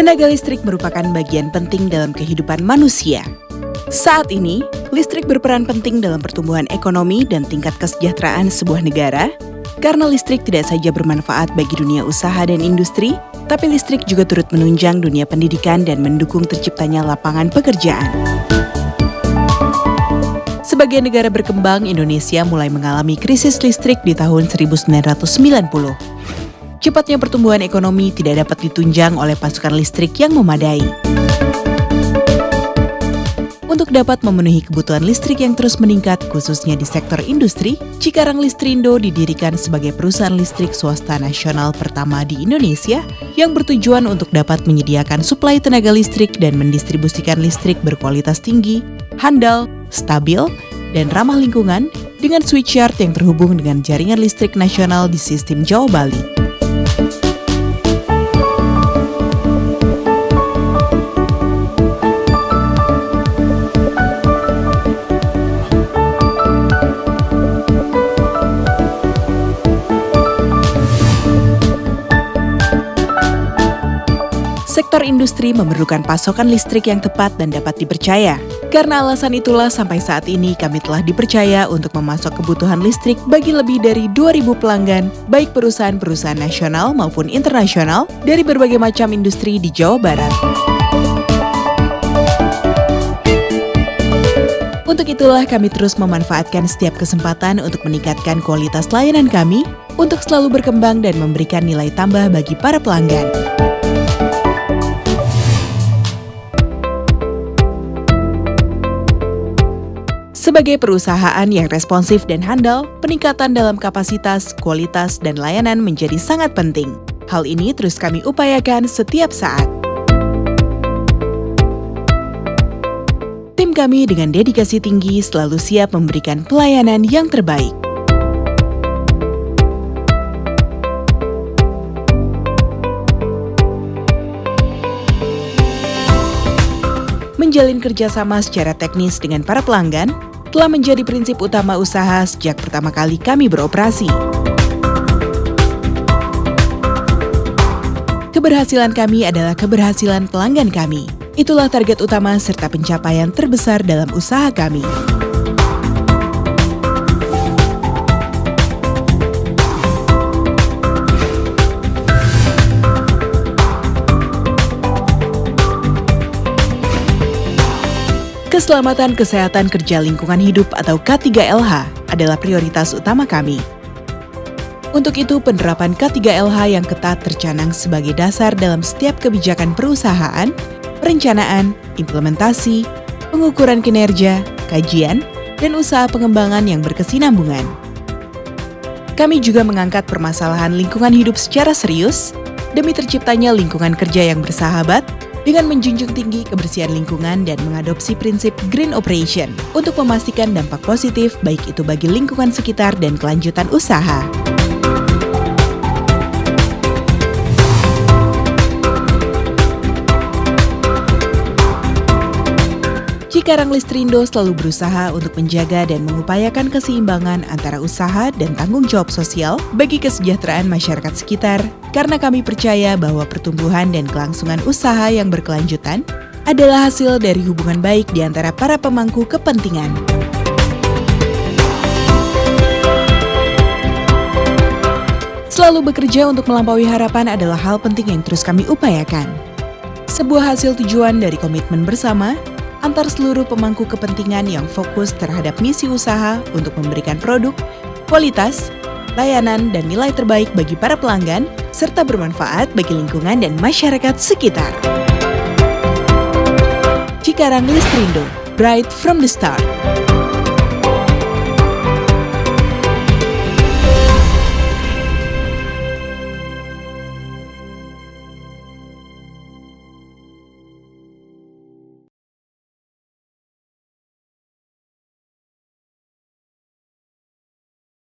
Tenaga listrik merupakan bagian penting dalam kehidupan manusia. Saat ini, listrik berperan penting dalam pertumbuhan ekonomi dan tingkat kesejahteraan sebuah negara, karena listrik tidak saja bermanfaat bagi dunia usaha dan industri, tapi listrik juga turut menunjang dunia pendidikan dan mendukung terciptanya lapangan pekerjaan. Sebagai negara berkembang, Indonesia mulai mengalami krisis listrik di tahun 1990. Cepatnya pertumbuhan ekonomi tidak dapat ditunjang oleh pasokan listrik yang memadai. Untuk dapat memenuhi kebutuhan listrik yang terus meningkat, khususnya di sektor industri, Cikarang Listrindo didirikan sebagai perusahaan listrik swasta nasional pertama di Indonesia yang bertujuan untuk dapat menyediakan suplai tenaga listrik dan mendistribusikan listrik berkualitas tinggi, handal, stabil, dan ramah lingkungan dengan switchyard yang terhubung dengan jaringan listrik nasional di sistem Jawa Bali. Sektor industri memerlukan pasokan listrik yang tepat dan dapat dipercaya. Karena alasan itulah sampai saat ini kami telah dipercaya untuk memasok kebutuhan listrik bagi lebih dari 2.000 pelanggan, baik perusahaan-perusahaan nasional maupun internasional dari berbagai macam industri di Jawa Barat. Untuk itulah kami terus memanfaatkan setiap kesempatan untuk meningkatkan kualitas layanan kami, untuk selalu berkembang dan memberikan nilai tambah bagi para pelanggan. Sebagai perusahaan yang responsif dan handal, peningkatan dalam kapasitas, kualitas, dan layanan menjadi sangat penting. Hal ini terus kami upayakan setiap saat. Tim kami dengan dedikasi tinggi selalu siap memberikan pelayanan yang terbaik. Menjalin kerjasama secara teknis dengan para pelanggan telah menjadi prinsip utama usaha sejak pertama kali kami beroperasi. Keberhasilan kami adalah keberhasilan pelanggan kami. Itulah target utama serta pencapaian terbesar dalam usaha kami. Keselamatan kesehatan kerja lingkungan hidup atau K3LH adalah prioritas utama kami. Untuk itu, penerapan K3LH yang ketat tercanang sebagai dasar dalam setiap kebijakan perusahaan, perencanaan, implementasi, pengukuran kinerja, kajian, dan usaha pengembangan yang berkesinambungan. Kami juga mengangkat permasalahan lingkungan hidup secara serius demi terciptanya lingkungan kerja yang bersahabat, dengan menjunjung tinggi kebersihan lingkungan dan mengadopsi prinsip Green Operation untuk memastikan dampak positif baik itu bagi lingkungan sekitar dan kelanjutan usaha. Cikarang Listrindo selalu berusaha untuk menjaga dan mengupayakan keseimbangan antara usaha dan tanggung jawab sosial bagi kesejahteraan masyarakat sekitar, karena kami percaya bahwa pertumbuhan dan kelangsungan usaha yang berkelanjutan adalah hasil dari hubungan baik di antara para pemangku kepentingan. Selalu bekerja untuk melampaui harapan adalah hal penting yang terus kami upayakan. Sebuah hasil tujuan dari komitmen bersama antar seluruh pemangku kepentingan yang fokus terhadap misi usaha untuk memberikan produk, kualitas, layanan, dan nilai terbaik bagi para pelanggan, serta bermanfaat bagi lingkungan dan masyarakat sekitar. Cikarang Listrindo, bright from the start.